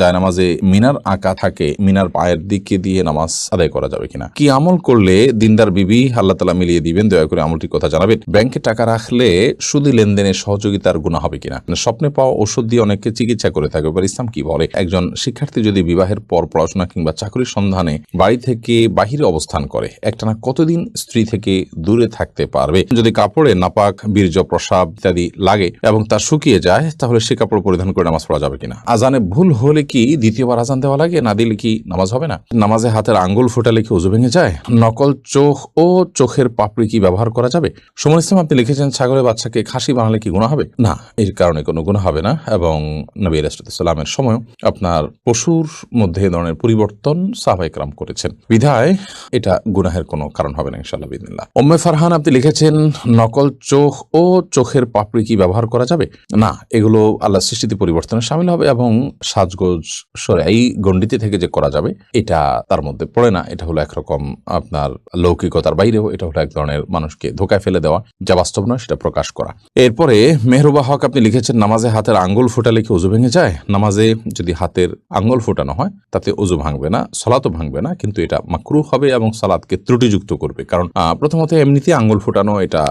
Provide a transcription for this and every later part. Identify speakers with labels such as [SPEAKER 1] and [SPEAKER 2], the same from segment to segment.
[SPEAKER 1] জায়নামাজে মিনার আঁকা থাকে, মিনার পায়ের দিকে দিয়ে নামাজ আদায় করা যাবে কিনা, কি আমল করলে দিনদার বিবি আল্লাহ তাআলা মিলিয়ে দিবেন, দয়া করে আমলটির কথা জানাবেন। ব্যাংকে টাকা রাখলে সুদী লেনদেনে সহযোগিতার গুনাহ হবে কিনা, স্বপ্নে পাওয়া ওষুধ দিয়ে অনেকে চিকিৎসা করে থাকে, এবার ইসলাম কি বলে। একজন শিক্ষার্থী যদি বিবাহের পর পড়াশোনা কিংবা চাকরির সন্ধানে বাড়ি থেকে বাহিরে অবস্থান করে, একটানা কতদিন স্ত্রী থেকে দূরে থাকতে পারবে? যদি কাপড়ে নাপাক, বীর্য, প্রস্রাব ইত্যাদি লাগে এবং তা শুকিয়ে যায়, তাহলে সে কাপড় পরিধান করে নামাজ পড়া যাবে কিনা? আজানে ভুল হলে কি দ্বিতীয়বার আজান দেওয়া লাগে? না দিলে কি নামাজ হবে না? নামাজে হাতের আঙ্গুল ফোটালে কি ওযু ভেঙে যায়? নকল চোখ ও চোখের পাপড়ি কি ব্যবহার করা যাবে? সুমন ইসলাম আপনি লিখেছেন, ছাগলের বাচ্চাকে খাসি বানালে কি গুনাহ হবে? না, এর কারণে কোনো গুনাহ হবে না। এবং নবী আলাইহিস সালামের সময় আপনার পশুর মধ্যে এ ধরনের পরিবর্তন সাহাবায়ে কেরাম করেছেন, বিধায় এটা গুনাহের কোনো কারণ হবে না ইনশাআল্লাহ বিইذنিল্লাহ। উম্মে ফারহান আপনি লিখেছেন, নকল চোখ ও চোখের পাপড়ি কি ব্যবহার করা যাবে? না, এগুলো আল্লাহর সৃষ্টিতে পরিবর্তনে শামিল হবে এবং সাজগোজ শরঈ গণ্ডিতে থেকে যে করা যাবে এটা তার মধ্যে পড়ে না। এটা হলো একরকম আপনার লৌকিকতার বাইরেও, এটা হলো এক ধরনের মানুষকে ধোকায় ফেলে দেওয়া, যা বাস্তব নয় সেটা প্রকাশ করা। এরপরে মেহরুবা হক আপনি লিখেছেন, নামাজে হাতের আঙ্গুল ফোটালে কি ওযু ভেঙে যায়? নামাজে যদি হাতের আঙ্গুল ফোটানো হয় তাতে ওযু ভাঙবে না, সালাতও ভাঙবে না, কিন্তু এটা মাকরুহ হবে এবং সালাতকে ত্রুটিযুক্ত করবে। কারণ প্রথমত এমনিতে আঙ্গুল ফোটানো এটা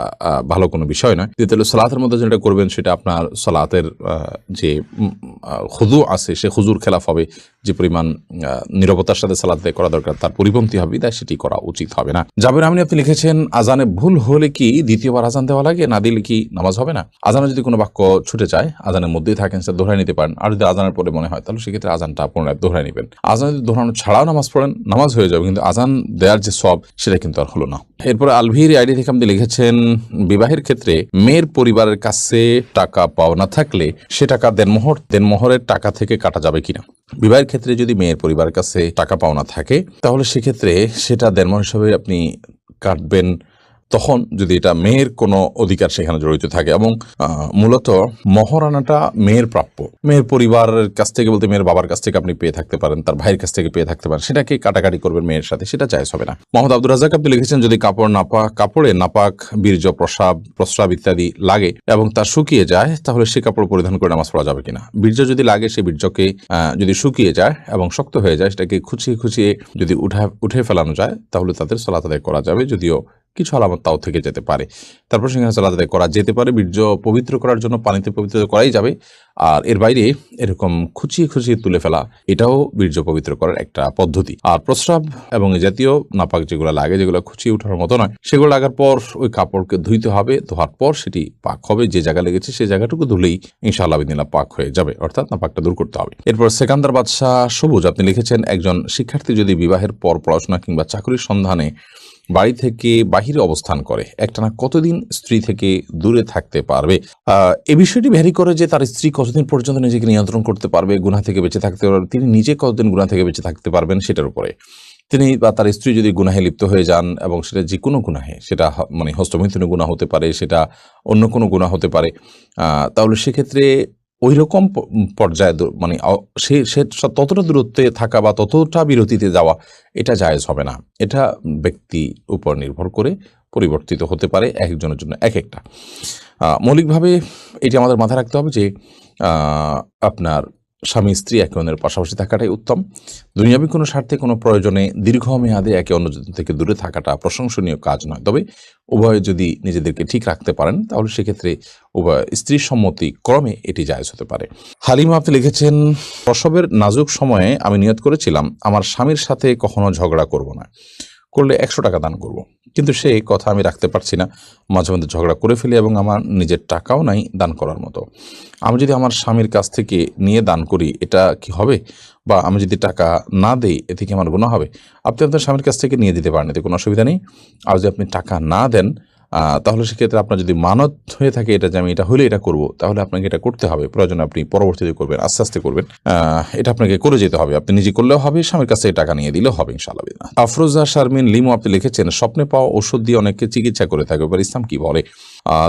[SPEAKER 1] ভালো কোনো বিষয় নয়। দ্বিতীয়ত সালাতের মধ্যে যেটা করবেন সেটা আপনার সালাতের যে খুদু আছে সে খুজুর খেলাফ হবে, যে পরিমাণ নীরবতার সাথে সালাত আদায় করা দরকার তার পরিপন্থী হবে, তাই সেটি করা উচিত হবে না। জাবের আমিন আপনি লিখেছেন, আজানে ভুল হলে কি দ্বিতীয়বার আজান দেওয়া লাগে? না দিলে কি নামাজ হবে না? আজানে যদি কোনো বাক্য ছুটে যায়, আজানের মধ্যেই থাকেন, সেটা দোহরাই নিতে পারেন। আর যদি আজানের পরে মনে হয় তাহলে সেক্ষেত্রে আজানটা পুনরায় দোহরাই নেবেন। আজান যদি দোহরানো ছাড়াও নামাজ পড়েন, নামাজ হয়ে যাবে, কিন্তু আজান দেওয়ার যে সওয়াব সেটা কিন্তু আর হলো না। এরপরে আলভির আইডি থেকে আপনি লিখেছেন, বিবাহের ক্ষেত্রে মেয়ের পরিবারের কাছে টাকা পাওনা থাকলে সে টাকা দেনমোহরের টাকা থেকে কাটা যাবে কিনা? বিবাহের ক্ষেত্রে যদি মেয়ের পরিবারের কাছে টাকা পাওনা থাকে তাহলে সেক্ষেত্রে সেটা দেনমোহর হিসাবে আপনি কাটবেন তখন যদি এটা মেয়ের কোনো অধিকার সেখানে জড়িত থাকে এবং মূলত মহারানাটা মেয়ের প্রাপ্য। মেয়ের পরিবারের কাছ থেকে বলতে মেয়ের বাবার কাছ থেকে আপনি পেয়ে থাকতে পারেন, তার ভাইয়ের কাছ থেকে পেয়ে থাকতে পারেন, সেটাকে কাটাকাটি করবেন মেয়ের সাথে, সেটা জায়েজ হবে না। মোহাম্মদ আব্দুর রাজ্জাক আপনি লিখেছেন, যদি কাপড়ে নাপাক, বীর্য, প্রস্রাব ইত্যাদি লাগে এবং তা শুকিয়ে যায়, তাহলে সে কাপড় পরিধান করে নামাজ পড়া যাবে কিনা? বীর্য যদি লাগে, সে বীর্যকে যদি শুকিয়ে যায় এবং শক্ত হয়ে যায়, সেটাকে খুঁচিয়ে যদি উঠে ফেলানো যায়, তাহলে তাদের সালাত আদায় করা যাবে, যদিও কিছু আলামত তাও থেকে যেতে পারে। তারপর সেখানে সালাত আদায় করা যেতে পারে। বীর্য পবিত্র করার জন্য পানিতে পবিত্র করাই যাবে, আর এর বাইরে এরকম খুঁচিয়ে তুলে ফেলা এটাও বীর্য পবিত্র করার একটা পদ্ধতি। আর প্রস্রাব এবং এই জাতীয় নাপাক যেগুলো লাগে, যেগুলো খুঁচিয়ে ওঠার মতো নয়, সেগুলো লাগার পর ওই কাপড়কে ধুইতে হবে, ধোয়ার পর সেটি পাক হবে, যে জায়গা লেগেছে সেই জায়গাটুকু ধুলেই ইনশাআল্লাহ বিদিনাল্লাহ পাক হয়ে যাবে, অর্থাৎ নাপাকটা দূর করতে হবে। এরপর সেকান্দার বাদশাহ সবুজ আপনি লিখেছেন, একজন শিক্ষার্থী যদি বিবাহের পর পড়াশোনা কিংবা চাকরির সন্ধানে বাড়ি থেকে বাহিরে অবস্থান করে, একটানা কতদিন স্ত্রী থেকে দূরে থাকতে পারবে? এই বিষয়টি ভ্যারি করে যে তার স্ত্রী কতদিন পর্যন্ত নিজেকে নিয়ন্ত্রণ করতে পারবে, গুনাহ থেকে বেঁচে থাকতে পারবে, তিনি নিজে কতদিন গুনাহ থেকে বেঁচে থাকতে পারবেন সেটার উপরে। তিনি বা তার স্ত্রী যদি গুনাহে লিপ্ত হয়ে যান, এবং সেটা যে কোনো গুনাহে, সেটা মানে হস্তমৈথুনের গুনাহ হতে পারে, সেটা অন্য কোনো গুনাহ হতে পারে, তাহলে সেক্ষেত্রে ওই রকম পর্যায়ে মানে সে ততটা দূরত্বে থাকা বা ততটা বিরতিতে যাওয়া এটা জায়েজ হবে না। এটা ব্যক্তি উপর নির্ভর করে পরিবর্তিত হতে পারে, একজনের জন্য এক একটা। মৌলিকভাবে এটি আমাদের মাথায় রাখতে হবে যে আপনার স্বামী স্ত্রী একে অন্যের পাশাপাশি থাকাটাই উত্তম। দুনিয়াবী কোনো স্বার্থে কোনো প্রয়োজনে দীর্ঘমেয়াদে একে অন্য থেকে দূরে থাকাটা প্রশংসনীয় কাজ নয়। তবে উভয়ে যদি নিজেদেরকে ঠিক রাখতে পারেন তাহলে সেক্ষেত্রে উভয় স্ত্রীর সম্মতি ক্রমে এটি জায়েজ হতে পারে। হালিমা আপনি লিখেছেন, প্রসবের নাজুক সময়ে আমি নিয়ত করেছিলাম আমার স্বামীর সাথে কখনো ঝগড়া করব না, করলে 100 টাকা দান করব, কিন্তু সেই কথা আমি রাখতে পারছি না, মাঝে মধ্যে ঝগড়া করে ফেলি এবং আমার নিজের টাকাও নাই দান করার মতো। আমি যদি আমার স্বামীর কাছ থেকে নিয়ে দান করি এটা কি হবে? বা আমি যদি টাকা না দেই এতে কি আমার গুনাহ হবে? আপনি আপনার স্বামীর কাছ থেকে নিয়ে দিতে পারেন, এতে কোনো অসুবিধা নেই। আর যদি আপনি টাকা না দেন তাহলে সেক্ষেত্রে আপনার যদি মানত হয়ে থাকে এটা যে আমি এটা হলে এটা করব, তাহলে আপনাকে এটা করতে হবে। প্রয়োজনে আপনি পরবর্তীতে করবেন, আস্তে আস্তে করবেন, এটা আপনাকে করে যেতে হবে। আপনি নিজে করলেও হবে, স্বামীর কাছে টাকা নিয়ে দিলেও হবে ইনশাআল্লাহ। আফরোজা শারমিন লিমু আপনি লিখেছেন, স্বপ্নে পাওয়া ওষুধ দিয়ে অনেকে চিকিৎসা করে থাকে, এবার ইসলাম কি বলে?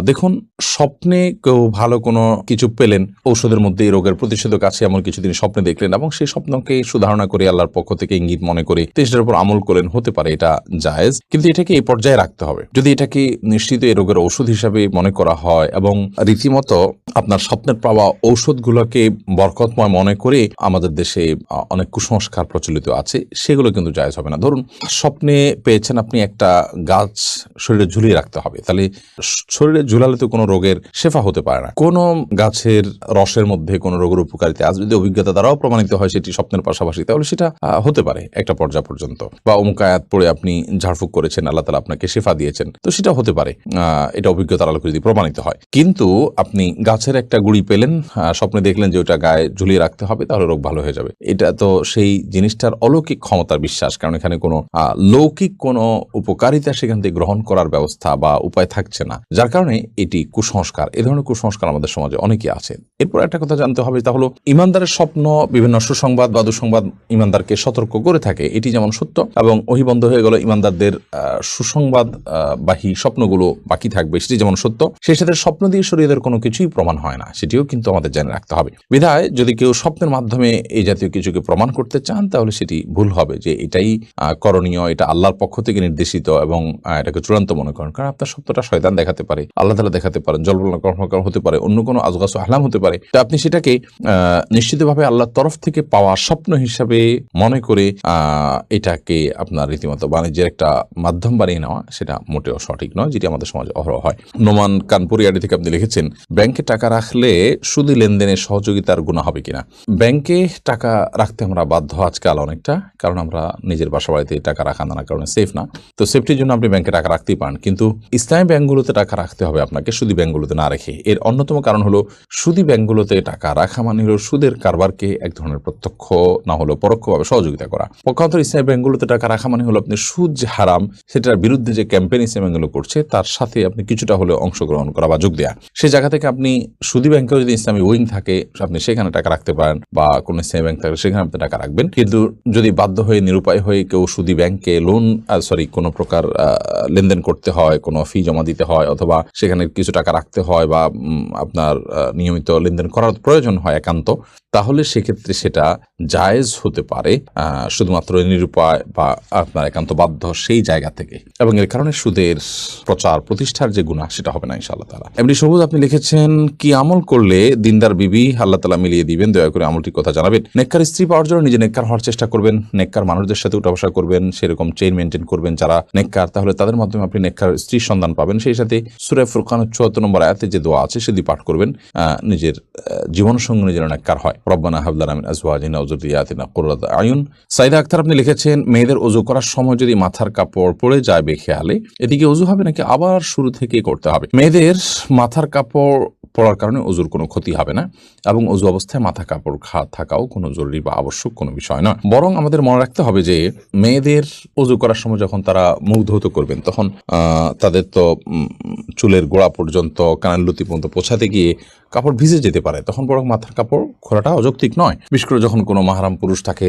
[SPEAKER 1] দেখুন, স্বপ্নে কেউ ভালো কোনো কিছু পেলেন, ঔষধের মধ্যে এই রোগের প্রতিষেধক আছে এমন কিছু তিনি স্বপ্নে দেখলেন এবং সেই স্বপ্নকে সুধারণা করে আল্লাহর পক্ষ থেকে ইঙ্গিত মনে করে সেটার উপর আমল করলেন, হতে পারে এটা জায়েজ, কিন্তু এটাকে এই পর্যায়ে রাখতে হবে। যদি এটাকে নিশ্চিত এই রোগের ঔষধ হিসাবে মনে করা হয় এবং রীতিমতো আপনার স্বপ্নের পাওয়া ঔষধগুলোকে বরকতময় মনে করে আমাদের দেশে অনেক কুসংস্কার প্রচলিত আছে, সেগুলো কিন্তু জায়েজ হবে না। ধরুন স্বপ্নে পেয়েছেন আপনি একটা গাছ শরীরে ঝুলিয়ে রাখতে হবে, তাহলে শরীরে ঝুলালে তো কোনো রোগের শেফা হতে পারে না। কোনো গাছের রসের মধ্যে কোনো রোগের উপকারিতা আজ যদি অভিজ্ঞতা দ্বারাও প্রমাণিত হয় সেটি স্বপ্নের পাশাপাশি, তাহলে সেটা হতে পারে একটা পর্যায় পর্যন্ত। বা অমুক আয়াত পড়ে আপনি ঝাড়ফুঁক করেছেন, আল্লাহ তাআলা আপনাকে শেফা দিয়েছেন, তো সেটা হতে পারে, এটা অভিজ্ঞতার আলোকে যদি প্রমাণিত হয়। কিন্তু আপনি গাছের একটা গুড়ি পেলেন, স্বপ্নে দেখলেন যে ওটা গায়ে ঝুলিয়ে রাখতে হবে, তাহলে রোগ ভালো হয়ে যাবে, এটা তো সেই জিনিসটার অলৌকিক ক্ষমতার বিশ্বাস, কারণ এখানে কোনো লৌকিক কোনো উপকারিতা সেখান থেকে গ্রহণ করার ব্যবস্থা বা উপায় থাকছে না, যার কারণে এটি কুসংস্কার। এ ধরনের কুসংস্কার আমাদের সমাজে অনেকেই আছে। এরপর একটা কথা জানতে হবে, তা হলো ইমানদারের স্বপ্ন বিভিন্ন সুসংবাদ বা দুঃসংবাদ ইমানদারকে সতর্ক করে থাকে, এটি যেমন সত্য, এবং ওহী বন্ধ হয়ে গেল ইমানদারদের সুসংবাদ বাহী স্বপ্নগুলো বাকি থাকবে, সেটি যেমন সত্য। সেই সাথে স্বপ্ন দিয়ে শরীয়তের কোনো কিছুই প্রমাণ হয় না, সেটিও কিন্তু আমাদের জেনে রাখতে হবে। বিধায় যদি কেউ স্বপ্নের মাধ্যমে এই জাতীয় কিছুকে প্রমাণ করতে চান, তাহলে সেটি ভুল হবে, যে এটাই করণীয়, এটা আল্লাহর পক্ষ থেকে নির্দেশিত এবং এটাকে চূড়ান্ত মনে করেন। কারণ আপনার স্বপ্নটা শয়তান দেখাতে পারে, আল্লাহ তাআলা দেখাতে পারেন, জলবল হতে পারে, অন্য কোনো আজগাস আহলাম হতে পারে। তো আপনি সেটাকে নিশ্চিতভাবে আল্লাহর তরফ থেকে পাওয়া স্বপ্ন হিসাবে মনে করে এটাকে আপনার রীতিমতো বাণিজ্যের একটা মাধ্যম বানিয়ে নেওয়া, সেটা মোটেও সঠিক নয়, যেটি আমাদের সমাজে অহরহ হয়। নোমান কানপুরিয়াডি থেকে আপনি লিখেছেন, ব্যাংকে টাকা রাখলে সুদী লেনদেনের সহযোগিতার গুনাহ হবে কিনা। ব্যাংকে টাকা রাখতে আমরা বাধ্য আজকাল অনেকটা, কারণ আমরা নিজের বাসা বাড়িতে টাকা রাখা নানা কারণে সেফ না, তো সেফটির জন্য আপনি ব্যাংকে টাকা রাখতেই পারেন, কিন্তু ইসলামী ব্যাংকগুলোতে টাকা রাখতে হবে আপনাকে, সুদী ব্যাংকগুলোতে না রেখে। এর অন্যতম কারণ হলো সুদী ব্যাংকগুলোতে টাকা রাখা মানে হলো সুদের কারবারকে এক ধরনের প্রত্যক্ষ না হলেও পরোক্ষভাবে সহযোগিতা করা। পক্ষান্তর ইসলামী ব্যাংকগুলোতে টাকা রাখা মানে হলো আপনি সুদ যে হারাম সেটার বিরুদ্ধে যে ক্যাম্পেইন ইসলামী ব্যাংকগুলো করছে তার সাথে আপনি কিছুটা হলেও অংশগ্রহণ করা বা যোগ দেয়া। সেই জায়গা থেকে আপনি সুদী ব্যাংকেও যদি ইসলামী উইং থাকে আপনি সেখানে টাকা রাখতে পারেন, বা কোনো ইসলামী ব্যাংক থাকলে সেখানে আপনি টাকা রাখবেন। কিন্তু যদি বাধ্য হয়ে নিরুপায় হয়ে কেউ সুদী ব্যাংকে কোনো প্রকার লেনদেন করতে হয়, কোনো ফি জমা দিতে হয়, অথবা সেখানে কিছু টাকা রাখতে হয়, বা আপনার নিয়মিত লেনদেন করার প্রয়োজন হয় একান্ত, তাহলে সেক্ষেত্রে সেটা জায়েজ হতে পারে শুধুমাত্র নিরুপায় বা আপনার একান্ত বাধ্য সেই জায়গা থেকে, এবং এর কারণে সুদের প্রচার প্রতিষ্ঠার যে গুনাহ সেটা হবে না ইনশাআল্লাহ তাআলা। এমনি সবুজ আপনি লিখেছেন, কি আমল করলে দিনদার বিবি আল্লাহ তাআলা মিলিয়ে দিবেন, দয়া করে আমলটির কথা জানাবেন। নেককার স্ত্রী পাওয়ার জন্য নিজে নেককার হওয়ার চেষ্টা করবেন, নেককার মানুষদের সাথে উঠা বসা করবেন, সেরকম চেইন মেনটেন করবেন যারা নেককার, তাহলে তাদের মাধ্যমে আপনি নেককার স্ত্রীর সন্ধান পাবেন। সেই সাথে সূরা ফুরকানের ৭৪ নম্বর আয়াতে যে দোয়া আছে সেটি পাঠ করবেন, নিজের জীবন সঙ্গী যেন নেককার হয়। রব্বানা হাব লানা মিন আজওয়াজিনা ওয়া যুররিয়াতিনা কুররাতা আয়ুন। সাইদা আক্তার আপনি লিখেছেন, মেয়েদের ওযু করার সময় যদি মাথার কাপড় পড়ে যায় বেখেয়ালে, এদিকে ওযু হবে নাকি আবার শুরু থেকে করতে হবে? মেয়েদের মাথার কাপড় পড়ার কারণে ওযুর কোনো ক্ষতি হবে না, এবং ওযু অবস্থায় মাথা কাপড় থাকাও কোনো জরুরি বা আবশ্যক কোনো বিষয় নয়। বরং আমাদের মনে রাখতে হবে যে মেয়েদের ওযু করার সময় যখন তারা মুখ ধৌত করবেন, তখন তাদের তো চুলের গোড়া পর্যন্ত কানের লতি পর্যন্ত পৌঁছাতে গিয়ে কাপড় ভিজে যেতে পারে, তখন বরং মাথার কাপড় খোলাটা অযৌক্তিক নয়, বিশেষ করে যখন কোনো মাহরাম পুরুষ তাকে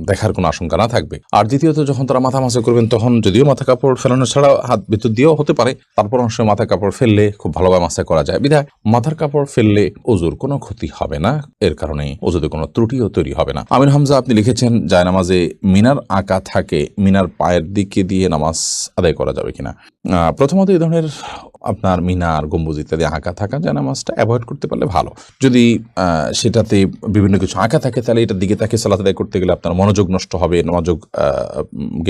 [SPEAKER 1] দেখার কোনো আশঙ্কা না থাকবে। আর দ্বিতীয়ত, যখন তারা মাথা মাসা করবেন তখন যদিও মাথা কাপড় ফেলানো ছাড়া হাত ভিতর দিয়েও হতে পারে, তারপর অংশ মাথা কাপড় ফেললে খুব ভালোভাবে মাসা করা যায়, বিধায় মাথার কাপড় ফেললে ওযুর কোনো ক্ষতি হবে না, এর কারণে ওযুতে কোনো ত্রুটিও তৈরি হবে না। আমির হামজা আপনি লিখেছেন, জায়নামাজে মিনার আঁকা থাকে, মিনার পায়ের দিকে দিয়ে নামাজ আদায় করা যাবে কিনা। প্রথমত এই ধরনের আপনার মিনার গম্বুজ ইত্যাদি আঁকা থাকা জায়নামাজটা অ্যাভয়েড করতে পারলে ভালো। যদি সেটাতে বিভিন্ন কিছু আঁকা থাকে, তাহলে এটার দিকে তাকে সালাত আদায় করতে গেলে আপনার মনোযোগ নষ্ট হবে, মনোযোগ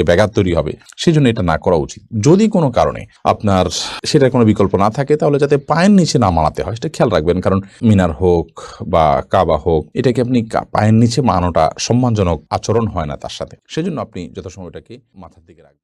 [SPEAKER 1] ব্যাঘাত তৈরি হবে, সেই জন্য এটা না করা উচিত। যদি কোনো কারণে আপনার সেটার কোনো বিকল্প না থাকে, তাহলে যাতে পায়ের নিচে না মানাতে হয় সেটা খেয়াল রাখবেন, কারণ মিনার হোক বা কাবা হোক, এটাকে আপনি পায়ের নিচে মানানোটা সম্মানজনক আচরণ হয় না তার সাথে, সেজন্য আপনি যথাসময় এটাকে মাথার দিকে রাখবেন।